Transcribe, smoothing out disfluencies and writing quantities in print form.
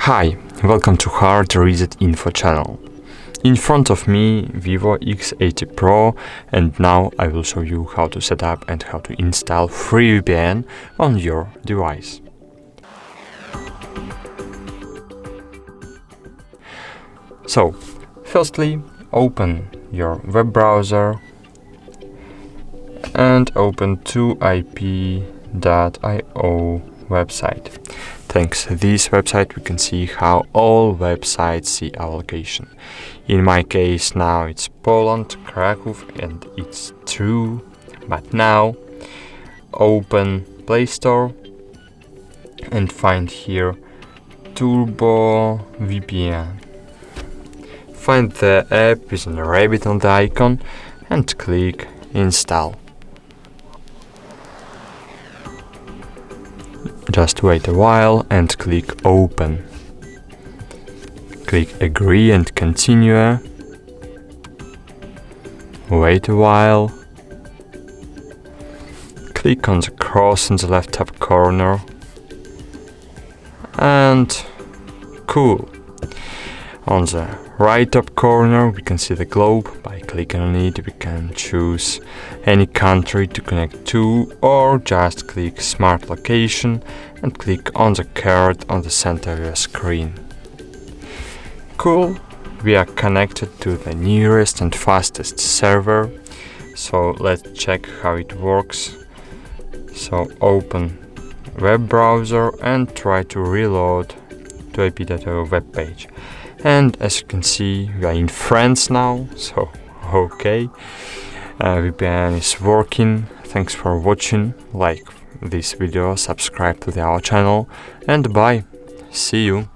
Hi, welcome to HardReset.Info channel. In front of me VIvo X80 Pro, and now I will show you how to set up and how to install free VPN on your device. So, firstly, open your web browser and open 2ip.io website. Thanks to this website we can see how all websites see our location. In my case now it's Poland, Krakow, and it's true. But now open Play Store and find here Turbo VPN. Find the app with a rabbit on the icon and click Install. Just wait a while and click Open. Click Agree and Continue. Wait a while. Click on the cross in the left top corner. And cool. On the right top corner we can see the globe. By clicking on it we can choose any country to connect to, or just click Smart Location and click on the card on the center of your screen. Cool, we are connected to the nearest and fastest server, so let's check how it works. So open web browser and try to reload to ip.io web page. And as you can see, we are in France now, so okay. VPN is working. Thanks for watching. Like this video, subscribe to our channel, and bye. See you.